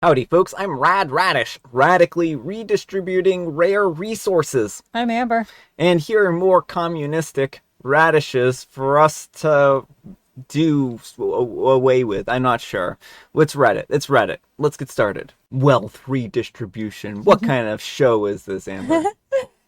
Howdy, folks. I'm Rad Radish, radically redistributing rare resources. I'm Amber. And here are more communistic radishes for us to do away with. I'm not sure. What's Reddit? It's Reddit. Let's get started. Wealth redistribution. What kind of show is this, Amber?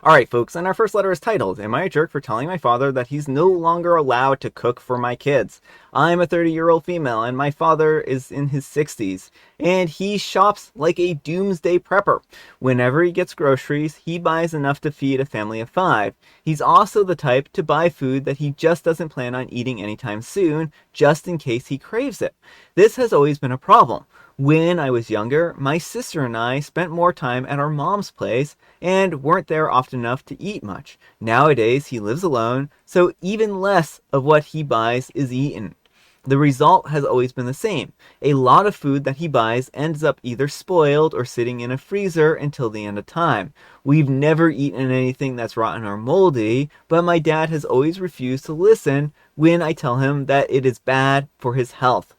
Alright, folks, and our first letter is titled, Am I a Jerk for Telling My Father That He's No Longer Allowed to Cook for My Kids? I'm a 30-year-old female, and my father is in his 60s, and he shops like a doomsday prepper. Whenever he gets groceries, he buys enough to feed a family of 5. He's also the type to buy food that he just doesn't plan on eating anytime soon, just in case he craves it. This has always been a problem. When I was younger, my sister and I spent more time at our mom's place and weren't there often enough to eat much. Nowadays, he lives alone, so even less of what he buys is eaten. The result has always been the same. A lot of food that he buys ends up either spoiled or sitting in a freezer until the end of time. We've never eaten anything that's rotten or moldy, but my dad has always refused to listen when I tell him that it is bad for his health.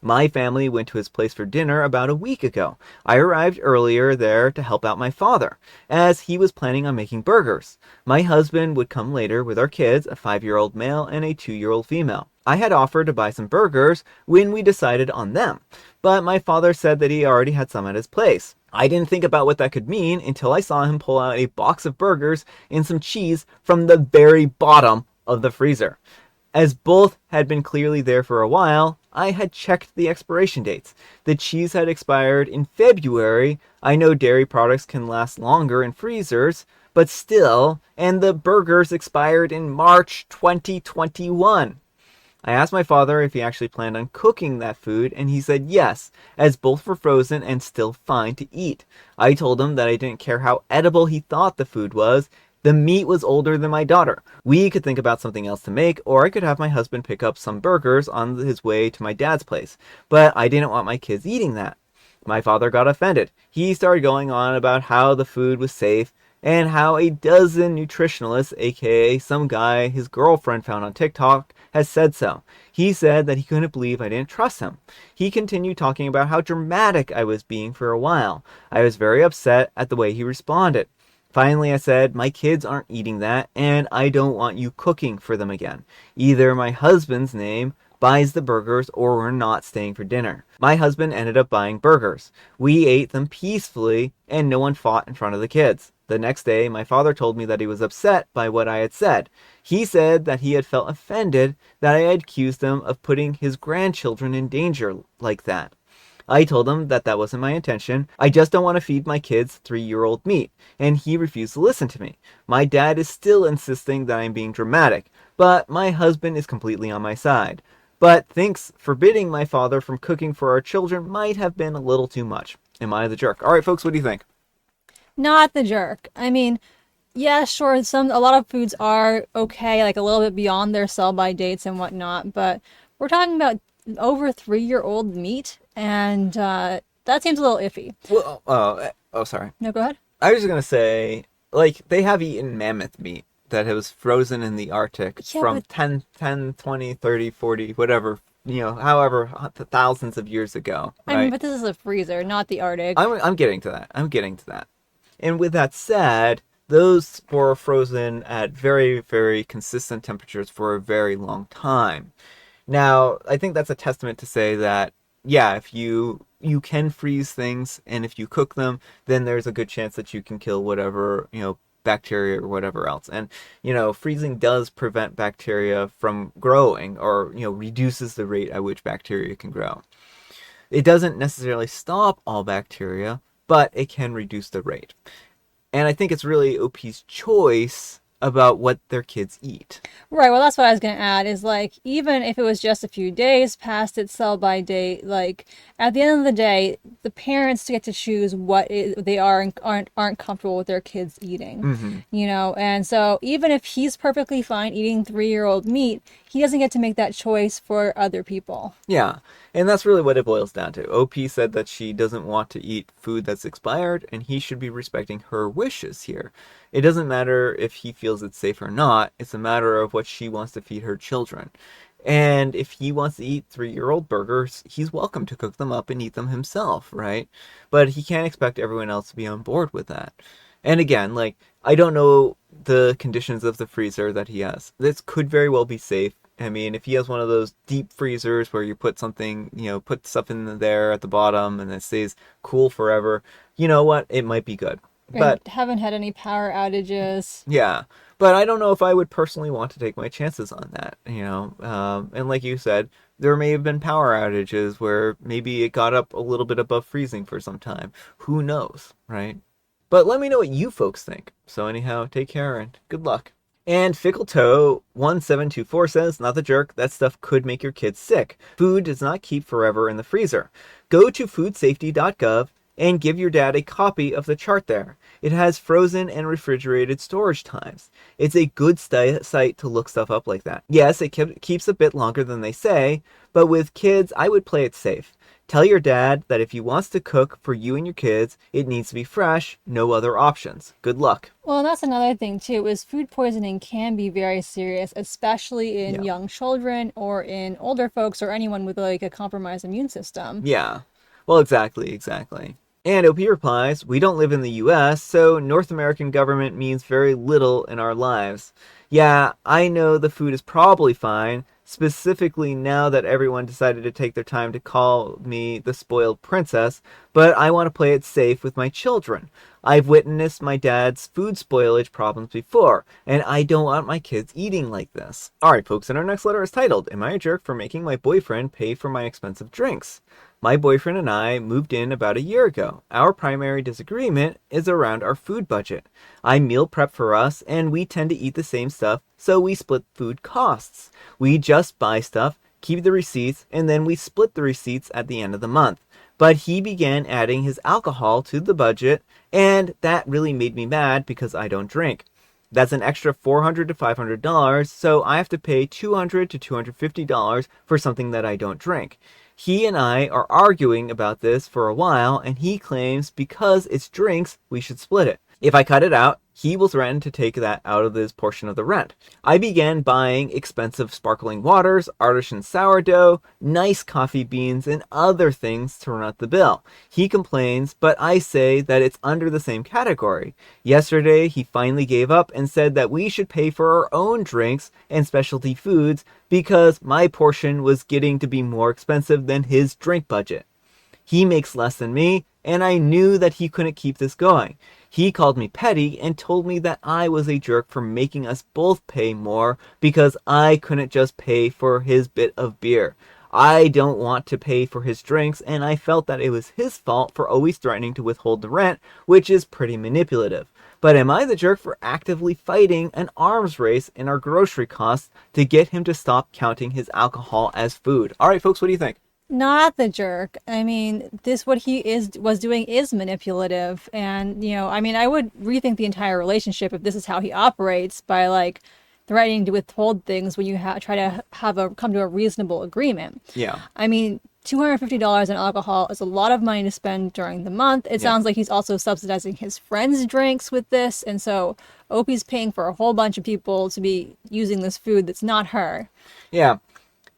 My family went to his place for dinner about a week ago. I arrived earlier there to help out my father, as he was planning on making burgers. My husband would come later with our kids, a 5-year-old male and a 2-year-old female. I had offered to buy some burgers when we decided on them, but my father said that he already had some at his place. I didn't think about what that could mean until I saw him pull out a box of burgers and some cheese from the very bottom of the freezer. As both had been clearly there for a while, I had checked the expiration dates. The cheese had expired in February. I know dairy products can last longer in freezers, but still, and the burgers expired in March 2021. I asked my father if he actually planned on cooking that food, and he said yes, as both were frozen and still fine to eat. I told him that I didn't care how edible he thought the food was. The meat was older than my daughter. We could think about something else to make, or I could have my husband pick up some burgers on his way to my dad's place. But I didn't want my kids eating that. My father got offended. He started going on about how the food was safe, and how a dozen nutritionalists, aka some guy his girlfriend found on TikTok, has said so. He said that he couldn't believe I didn't trust him. He continued talking about how dramatic I was being for a while. I was very upset at the way he responded. Finally, I said, my kids aren't eating that, and I don't want you cooking for them again. Either my husband's name buys the burgers, or we're not staying for dinner. My husband ended up buying burgers. We ate them peacefully, and no one fought in front of the kids. The next day, my father told me that he was upset by what I had said. He said that he had felt offended that I had accused him of putting his grandchildren in danger like that. I told him that that wasn't my intention. I just don't want to feed my kids 3-year-old meat, and he refused to listen to me. My dad is still insisting that I'm being dramatic, but my husband is completely on my side. But thinks forbidding my father from cooking for our children might have been a little too much. Am I the jerk? All right, folks, what do you think? Not the jerk. I mean, yeah, sure, a lot of foods are okay, like a little bit beyond their sell-by dates and whatnot, but we're talking about over 3-year-old meat, and that seems a little iffy. Well, sorry. No, go ahead. I was just gonna say, like, they have eaten mammoth meat that was frozen in the Arctic Yeah, from but 10, 20, 30, 40, whatever, however, thousands of years ago, I mean, right? but this is a freezer, not the Arctic. I'm getting to that. I'm getting to that. And with that said, those were frozen at very, very consistent temperatures for a very long time. Now, I think that's a testament to say that, yeah, if you can freeze things and if you cook them, then there's a good chance that you can kill whatever, bacteria or whatever else. And, freezing does prevent bacteria from growing, or, reduces the rate at which bacteria can grow. It doesn't necessarily stop all bacteria, but it can reduce the rate. And I think it's really OP's choice about what their kids eat. Right, well, that's what I was gonna add, is like, even if it was just a few days past its sell-by date, like, at the end of the day, the parents get to choose what they are and aren't comfortable with their kids eating, Mm-hmm. and so even if he's perfectly fine eating 3-year-old meat, he doesn't get to make that choice for other people. Yeah, and that's really what it boils down to. OP said that she doesn't want to eat food that's expired, and he should be respecting her wishes here. It doesn't matter if he feels it's safe or not, it's a matter of what she wants to feed her children. And if he wants to eat 3-year-old burgers, he's welcome to cook them up and eat them himself, right? But he can't expect everyone else to be on board with that. And again, like, I don't know the conditions of the freezer that he has. This could very well be safe. I mean, if he has one of those deep freezers where you put something, put stuff in there at the bottom and it stays cool forever, you know what? It might be good. And But haven't had any power outages. yeah, but I don't know if I would personally want to take my chances on that, And like you said, there may have been power outages where maybe it got up a little bit above freezing for some time. Who knows, right? But let me know what you folks think. So anyhow, take care and good luck. And Fickle Toe 1724 says, not the jerk, that stuff could make your kids sick. Food does not keep forever in the freezer. Go to foodsafety.gov and give your dad a copy of the chart there. It has frozen and refrigerated storage times. It's a good site to look stuff up like that. Yes, it keeps a bit longer than they say, but with kids, I would play it safe. Tell your dad that if he wants to cook for you and your kids, it needs to be fresh, no other options. Good luck. Well, that's another thing too, is food poisoning can be very serious, especially in Yeah. young children or in older folks or anyone with like a compromised immune system. Yeah. Well, exactly. And OP replies, we don't live in the US, so North American government means very little in our lives. Yeah, I know the food is probably fine, specifically now that everyone decided to take their time to call me the spoiled princess, but I want to play it safe with my children. I've witnessed my dad's food spoilage problems before, and I don't want my kids eating like this. Alright folks, and our next letter is titled, Am I a jerk for making my boyfriend pay for my expensive drinks? My boyfriend and I moved in about a year ago. Our primary disagreement is around our food budget. I meal prep for us, and we tend to eat the same stuff, so we split food costs. We just buy stuff, keep the receipts, and then we split the receipts at the end of the month. But he began adding his alcohol to the budget, and that really made me mad because I don't drink. That's an extra $400 to $500, so I have to pay $200 to $250 for something that I don't drink. He and I are arguing about this for a while, and he claims because it's drinks, we should split it. If I cut it out, he will threaten to take that out of his portion of the rent. I began buying expensive sparkling waters, artisan sourdough, nice coffee beans, and other things to run out the bill. He complains, but I say that it's under the same category. Yesterday, he finally gave up and said that we should pay for our own drinks and specialty foods because my portion was getting to be more expensive than his drink budget. He makes less than me, and I knew that he couldn't keep this going. He called me petty and told me that I was a jerk for making us both pay more because I couldn't just pay for his bit of beer. I don't want to pay for his drinks, and I felt that it was his fault for always threatening to withhold the rent, which is pretty manipulative. But am I the jerk for actively fighting an arms race in our grocery costs to get him to stop counting his alcohol as food? All right, folks, what do you think? Not the jerk. I mean, this what he was doing is manipulative, and I mean, I would rethink the entire relationship if this is how he operates by like threatening to withhold things when you try to come to a reasonable agreement. Yeah. I mean, $250 in alcohol is a lot of money to spend during the month. It Yeah. sounds like he's also subsidizing his friends' drinks with this, and so Opie's paying for a whole bunch of people to be using this food that's not her. Yeah.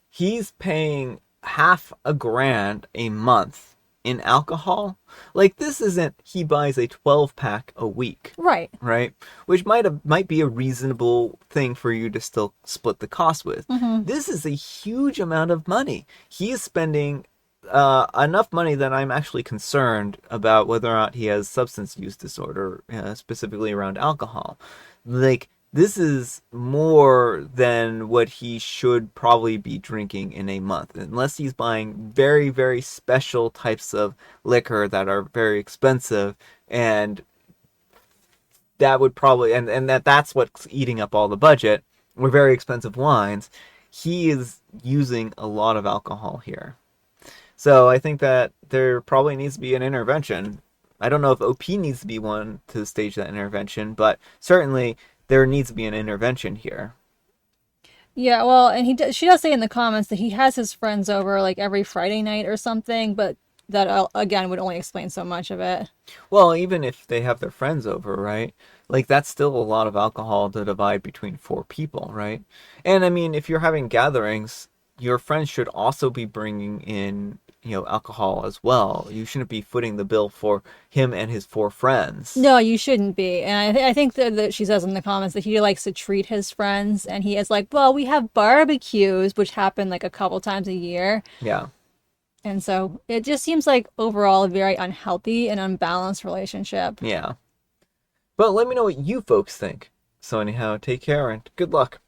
He's paying half a grand a month in alcohol. Like, this isn't he buys a 12-pack a week, Right. right? Which might be a reasonable thing for you to still split the cost with. This is a huge amount of money. He is spending enough money that I'm actually concerned about whether or not he has substance use disorder, specifically around alcohol. Like, this is more than what he should probably be drinking in a month, unless he's buying very, very special types of liquor that are very expensive, and that would probably, and that's what's eating up all the budget, or very expensive wines. He is using a lot of alcohol here. So I think that there probably needs to be an intervention. I don't know if OP needs to be one to stage that intervention, but certainly there needs to be an intervention here. Yeah, well, and she does say in the comments that he has his friends over like every Friday night or something, but that again would only explain so much of it. Well, even if they have their friends over, right? Like, that's still a lot of alcohol to divide between 4 people, right? And I mean, if you're having gatherings, your friends should also be bringing in, alcohol as well. You shouldn't be footing the bill for him and his 4 friends. No, you shouldn't be. And I think that she says in the comments that he likes to treat his friends, and he is like, well, we have barbecues, which happen like a couple times a year. Yeah. And so it just seems like overall a very unhealthy and unbalanced relationship. Yeah. But let me know what you folks think. So anyhow, take care and good luck.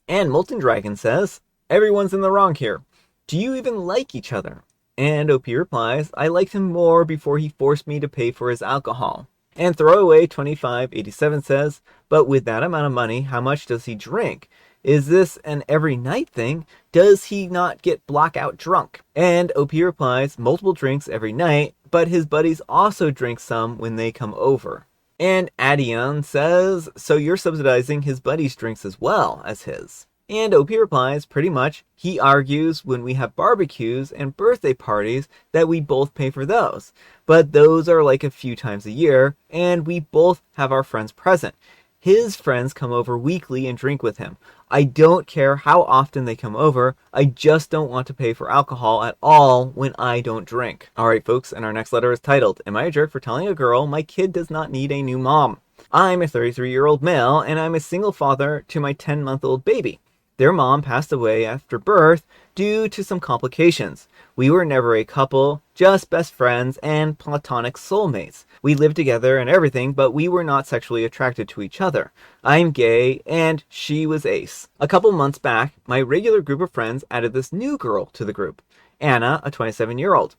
And Molten Dragon says, everyone's in the wrong here. Do you even like each other? And OP replies, I liked him more before he forced me to pay for his alcohol. And Throwaway 2587 says, but with that amount of money, how much does he drink? Is this an every night thing? Does he not get blackout drunk? And OP replies, multiple drinks every night, but his buddies also drink some when they come over. And Adion says, so you're subsidizing his buddies' drinks as well as his. And OP replies, pretty much, he argues when we have barbecues and birthday parties that we both pay for those. But those are like a few times a year, and we both have our friends present. His friends come over weekly and drink with him. I don't care how often they come over, I just don't want to pay for alcohol at all when I don't drink. Alright folks, and our next letter is titled, Am I a jerk for telling a girl my kid does not need a new mom? I'm a 33-year-old male, and I'm a single father to my 10-month-old baby. Their mom passed away after birth due to some complications. We were never a couple, just best friends and platonic soulmates. We lived together and everything, but we were not sexually attracted to each other. I'm gay, and she was ace. A couple months back, my regular group of friends added this new girl to the group, Anna, a 27-year-old.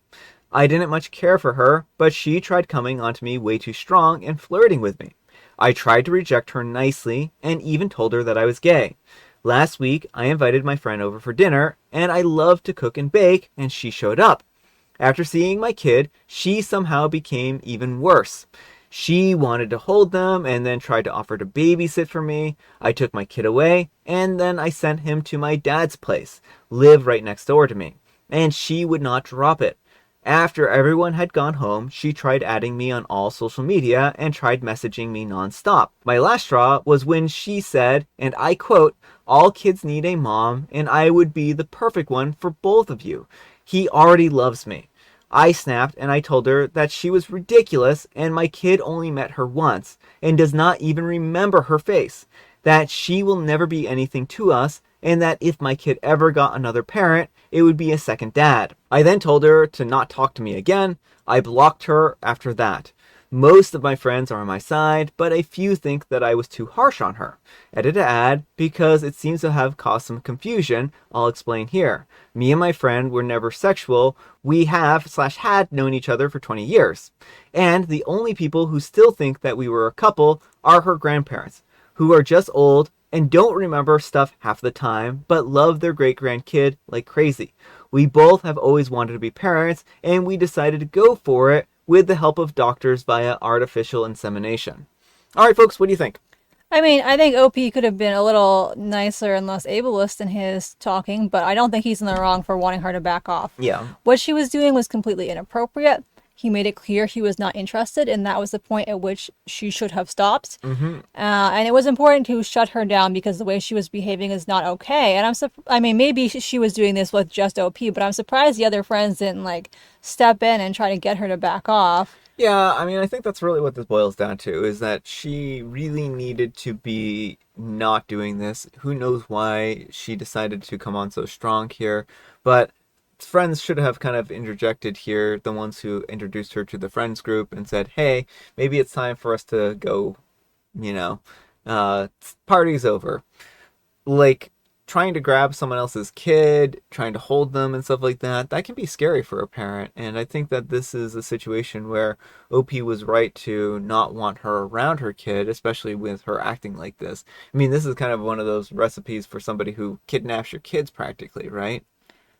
I didn't much care for her, but she tried coming onto me way too strong and flirting with me. I tried to reject her nicely and even told her that I was gay. Last week, I invited my friend over for dinner, and I love to cook and bake, and she showed up. After seeing my kid, she somehow became even worse. She wanted to hold them and then tried to offer to babysit for me. I took my kid away, and then I sent him to my dad's place, live right next door to me, and she would not drop it. After everyone had gone home, she tried adding me on all social media and tried messaging me nonstop. My last straw was when she said, and I quote, all kids need a mom, and I would be the perfect one for both of you. He already loves me. I snapped and I told her that she was ridiculous and my kid only met her once and does not even remember her face. That she will never be anything to us, and that if my kid ever got another parent, it would be a second dad. I then told her to not talk to me again. I blocked her after that. Most of my friends are on my side, but a few think that I was too harsh on her. Edit to add, because it seems to have caused some confusion, I'll explain here. Me and my friend were never sexual. We have/had known each other for 20 years. And the only people who still think that we were a couple are her grandparents, who are just old and don't remember stuff half the time, but love their great-grandkid like crazy. We both have always wanted to be parents, and we decided to go for it with the help of doctors via artificial insemination. Alright folks, what do you think? I mean, I think OP could have been a little nicer and less ableist in his talking, but I don't think he's in the wrong for wanting her to back off. Yeah. What she was doing was completely inappropriate. He made it clear he was not interested, and that was the point at which she should have stopped. Mm-hmm. And it was important to shut her down because the way she was behaving is not okay. And I mean, maybe she was doing this with just OP, but I'm surprised the other friends didn't like step in and try to get her to back off. Yeah, I mean, I think that's really what this boils down to, is that she really needed to be not doing this. Who knows why she decided to come on so strong here, but friends should have kind of interjected here, the ones who introduced her to the friends group and said, hey, maybe it's time for us to go, party's over. Like, trying to grab someone else's kid, trying to hold them and stuff like that, that can be scary for a parent. And I think that this is a situation where OP was right to not want her around her kid, especially with her acting like this. I mean, this is kind of one of those recipes for somebody who kidnaps your kids practically, right?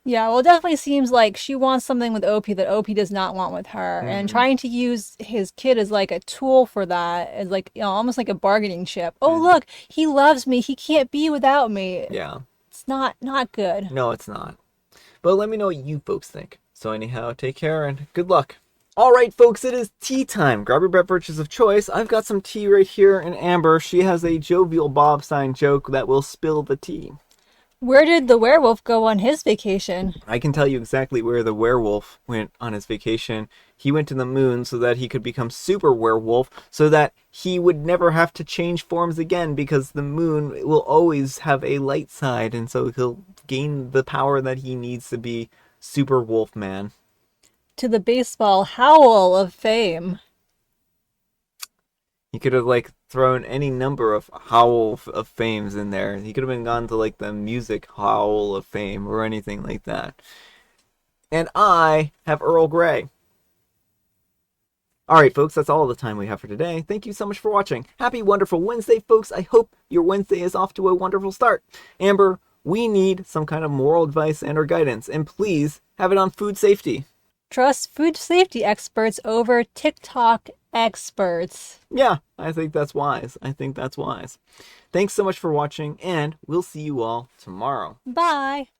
Yeah, well, it definitely seems like she wants something with OP that OP does not want with her. Mm-hmm. And trying to use his kid as like a tool for that is like, almost like a bargaining chip. Oh, look, he loves me. He can't be without me. Yeah. It's not good. No, it's not. But let me know what you folks think. So anyhow, take care and good luck. Alright folks, it is tea time. Grab your beverages of choice. I've got some tea right here in Amber. She has a jovial Bob sign joke that will spill the tea. Where did the werewolf go on his vacation? I can tell you exactly where the werewolf went on his vacation. He went to the moon so that he could become super werewolf, so that he would never have to change forms again, because the moon will always have a light side, and so he'll gain the power that he needs to be super wolf man. To the baseball howl of fame. He could have like thrown any number of Howl of Fames in there. He could have been gone to like the music Howl of Fame or anything like that. And I have Earl Grey. Alright, folks, that's all the time we have for today. Thank you so much for watching. Happy wonderful Wednesday, folks. I hope your Wednesday is off to a wonderful start. Amber, we need some kind of moral advice and or guidance, and please have it on food safety. Trust food safety experts over TikTok experts. Yeah, I think that's wise. I think that's wise. Thanks so much for watching, and we'll see you all tomorrow. Bye.